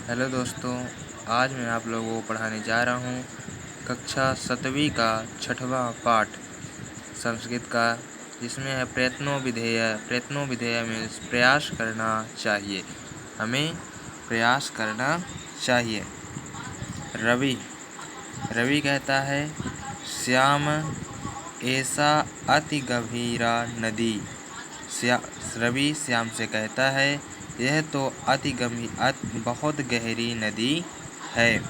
Hello दोस्तों, आज मैं आप लोगों को पढ़ाने जा रहा हूँ कक्षा 7वीं का 6वां पाठ संस्कृत का, जिसमें है प्रयत्नो विधेय। प्रयत्नो विधेय मीन्स प्रयास करना चाहिए, हमें प्रयास करना चाहिए। रवि रवि कहता है, श्याम ऐसा अति गंभीरा नदी। रवि श्याम से कहता है, यह तो बहुत गहरी नदी है।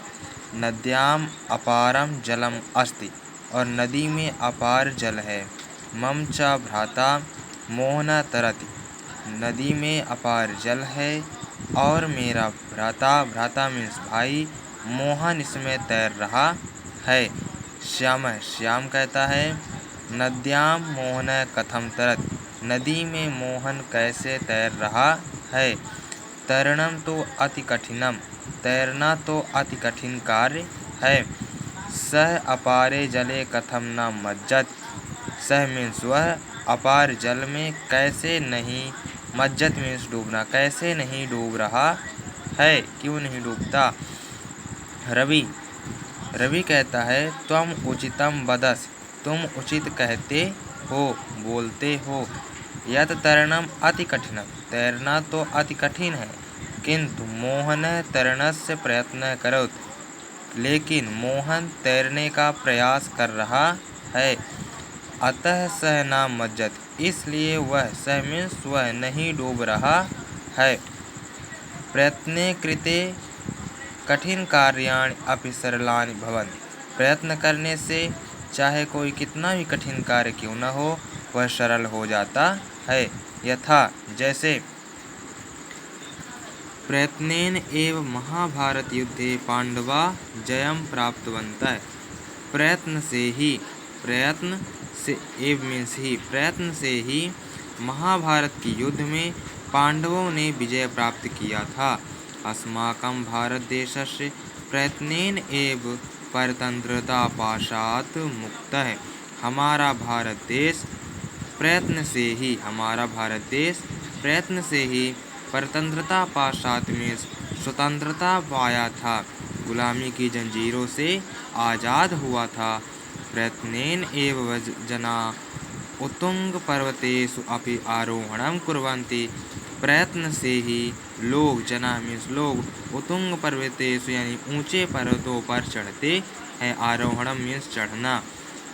नद्याम अपारम जलम अस्ति, और नदी में अपार जल है। मम च भ्राता मोहन तरति, नदी में अपार जल है और मेरा भ्राता मीन्स भाई, मोहन इसमें तैर रहा है। श्याम कहता है, नद्याम मोहन कथम तरत, नदी में मोहन कैसे तैर रहा है। तरणम तो अति कठिनम, तैरना तो अति कठिन कार्य है। सह अपारे जले कथम न मज्जत, सह मीन्स वह, अपार जल में कैसे नहीं, मज्जत मीन्स डूबना, कैसे नहीं डूब रहा है, क्यों नहीं डूबता। रवि कहता है, त्वम उचितम वदस, तुम उचित कहते हो, बोलते हो। यत तरणम अति कठिनम, तैरना तो अति कठिन है। किंतु मोहन तरणस्य प्रयत्न करोत, लेकिन मोहन तैरने का प्रयास कर रहा है। अतः सह न मज्जत, इसलिए वह, सह मीन्स वह, नहीं डूब रहा है। प्रयत्ने कृते कठिन कार्याणि अपि सरलानि भवन्ति, प्रयत्न करने से चाहे कोई कितना भी कठिन कार्य क्यों न हो, वह सरल हो जाता है। यथा जैसे, प्रयत्नेन एव महाभारत युद्धे पांडवा जयम प्राप्तवन्तः, प्रयत्न से ही महाभारत की युद्ध में पांडवों ने विजय प्राप्त किया था। अस्माकं भारत देशस्य प्रयत्नेन एव परतंत्रतापाशात् मुक्तः, हमारा भारत देश प्रयत्न से ही परतंत्रता पाशात में स्वतंत्रता पाया था, गुलामी की जंजीरों से आज़ाद हुआ था। प्रयत्नेन एव जना उत्तुंग पर्वतेषु अपि आरोहणं कुर्वन्ति, प्रयत्न से ही लोग, जना मीन्स लोग, उत्तुंग पर्वतेषु यानी ऊंचे पर्वतों पर चढ़ते हैं। आरोहणम मीन्स चढ़ना।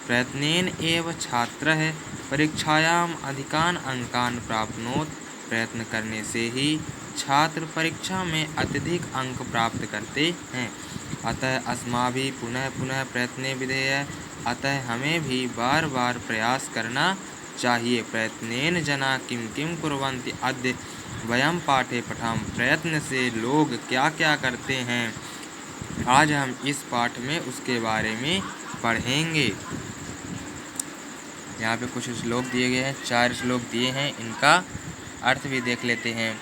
प्रयत्नेन एव छात्रः परीक्षायाम अधिकान अंकान प्राप्नोत, प्रयत्न करने से ही छात्र परीक्षा में अत्यधिक अंक प्राप्त करते हैं। अतः अस्माभिः पुनः पुनः प्रयत्ने विधेयः, अतः हमें भी बार बार प्रयास करना चाहिए। प्रयत्नेन जना किम किम कुर्वन्ति अद्य वयम पाठे पठाम, प्रयत्न से लोग क्या क्या करते हैं, आज हम इस पाठ में उसके बारे में पढ़ेंगे। यहाँ पे कुछ श्लोक दिए गए हैं, 4 श्लोक दिए हैं, इनका अर्थ भी देख लेते हैं।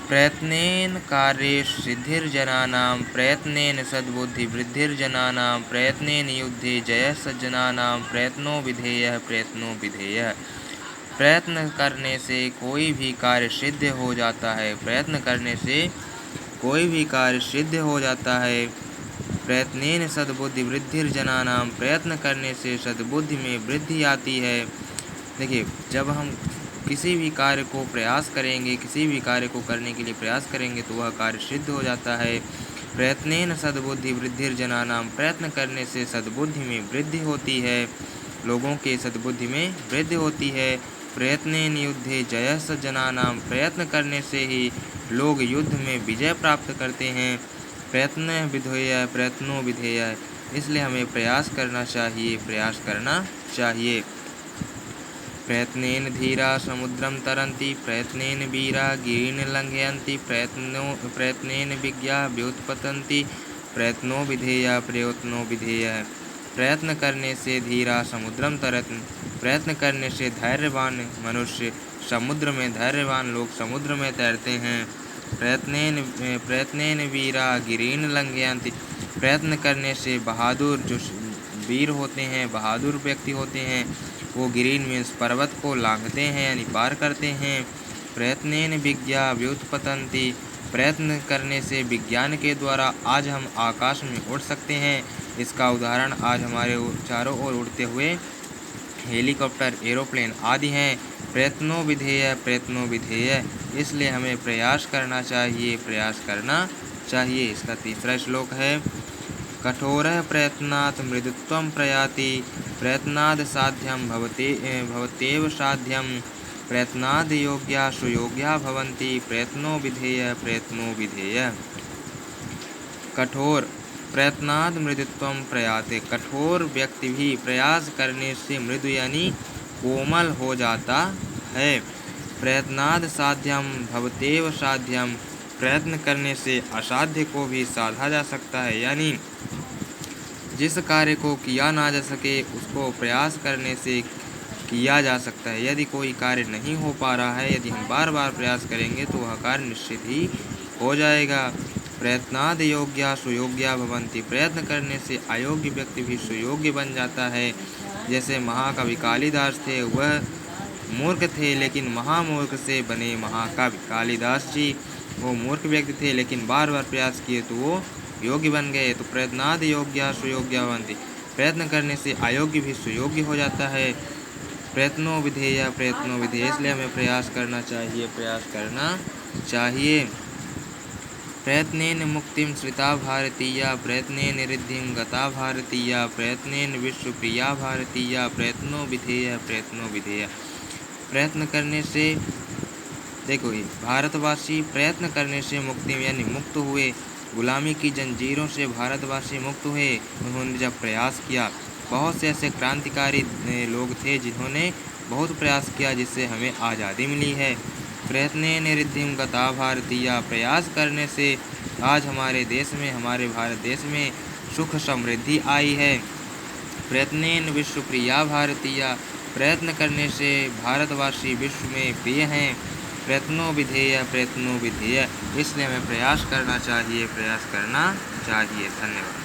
प्रयत्नेन कार्येषु सिद्धिर्जनानां, प्रयत्नेन सद्बुद्धि वृद्धिर्जनानां, प्रयत्नेन युद्धे जयः सज्जनानां, प्रयत्नो विधेयः प्रयत्नो विधेयः। प्रयत्न करने से कोई भी कार्य सिद्ध हो जाता है, प्रयत्न करने से कोई भी कार्य सिद्ध हो जाता है। प्रयत्नेन सद्बुद्धि वृद्धिर्जनानां, प्रयत्न करने से सद्बुद्धि में वृद्धि आती है। देखिए, जब हम किसी भी कार्य को प्रयास करेंगे, किसी भी कार्य को करने के लिए प्रयास करेंगे, तो वह कार्य सिद्ध हो जाता है। प्रयत्नेन सद्बुद्धि वृद्धिर्जनानां, प्रयत्न करने से सद्बुद्धि में वृद्धि होती है, लोगों के सद्बुद्धि में वृद्धि होती है। प्रयत्नेन युद्धे जयः सज्जनानां, प्रयत्न करने से ही लोग युद्ध में विजय प्राप्त करते हैं। प्रयत्न विधेयः प्रयत्नो विधेयः, इसलिए हमें प्रयास करना चाहिए, प्रयास करना चाहिए। प्रयत्नेन धीरा समुद्रं तरन्ति, प्रयत्नेन वीरा गिरिं लंघयन्ति, प्रयत्नेन विज्ञा व्युत्पतन्ति, प्रयत्नो विधेयः प्रयत्नो विधेयः। प्रयत्न करने से धीरा समुद्रम तरन्ति, प्रयत्न करने से धैर्यवान मनुष्य समुद्र में, धैर्यवान लोग समुद्र में तैरते हैं। प्रयत्नेन वीरा गिरिं लंघयन्ति, प्रयत्न करने से बहादुर, जो वीर होते हैं, बहादुर व्यक्ति होते हैं, वो गिरिन मीन्स पर्वत को लांघते हैं यानी पार करते हैं। प्रयत्नेन विज्ञा व्युत्पतन्ति। प्रयत्न करने से विज्ञान के द्वारा आज हम आकाश में उड़ सकते हैं। इसका उदाहरण आज हमारे चारों ओर उड़ते हुए हेलीकॉप्टर, एरोप्लेन आदि हैं। प्रयत्नो विधेय, प्रयत्नो विधेय, इसलिए हमें प्रयास करना चाहिए, प्रयास करना चाहिए। इसका तीसरा श्लोक है, कठोरः प्रयत्नात् मृदुत्वं प्रयाति। प्रयत्नाद् साध्यं भवत्येव साध्यं। प्रयत्नाद् योग्या सुयोग्या भवन्ति। प्रयत्नो विधेय, प्रयत्नो विधेय। कठोर, प्रयत्नाद् मृदुत्वं प्रयाति। कठोर व्यक्ति भी प्रयास करने से मृदु यानी कोमल हो जाता है। प्रयत्नाद् साध्यं भवत्येव साध्यं। प्रयत्न करने से असाध्य को भी साधा जा सकता है, यानी जिस कार्य को किया ना जा सके उसको प्रयास करने से किया जा सकता है। यदि कोई कार्य नहीं हो पा रहा है, यदि हम बार बार प्रयास करेंगे तो वह कार्य निश्चित ही हो जाएगा। प्रयत्नाद् योग्या सुयोग्या भवन्ति। प्रयत्न करने से अयोग्य व्यक्ति भी सुयोग्य बन जाता है। जैसे महाकवि कालिदास थे, वह मूर्ख थे लेकिन महामूर्ख से बने महाकवि। कालिदास जी वो मूर्ख व्यक्ति थे लेकिन बार बार प्रयास किए तो वो योग्य बन गए। तो प्रयत्नाद् योग्या सुयोग्या भवन्ति। प्रयत्न करने से अयोग्य भी सुयोग्य हो जाता है। प्रयत्नो विधेय, प्रयत्नो विधेय, इसलिए हमें प्रयास करना चाहिए, प्रयास करना चाहिए। प्रयत्नेन मुक्तिं श्रिता भारतीया। प्रयत्नेन रिद्धिं गता भारतीया। प्रयत्नेन विश्वप्रिया भारतीया। प्रयत्नो विधेय, प्रयत्नो विधेय। प्रयत्न करने से देखो, ये भारतवासी प्रयत्न करने से मुक्ति यानी मुक्त हुए। गुलामी की जंजीरों से भारतवासी मुक्त हुए, उन्होंने जब प्रयास किया। बहुत से ऐसे क्रांतिकारी लोग थे जिन्होंने बहुत प्रयास किया, जिससे हमें आज़ादी मिली है। प्रयत्नेन रिद्धिं गता भारतीया। प्रयास करने से आज हमारे देश में, हमारे भारत देश में सुख समृद्धि आई है। प्रयत्नेन विश्वप्रिया भारतीया। प्रयत्न करने से भारतवासी विश्व में प्रिय हैं। प्रयत्नो विधेय, प्रयत्नो विधेय, इसलिए हमें प्रयास करना चाहिए, प्रयास करना चाहिए। धन्यवाद।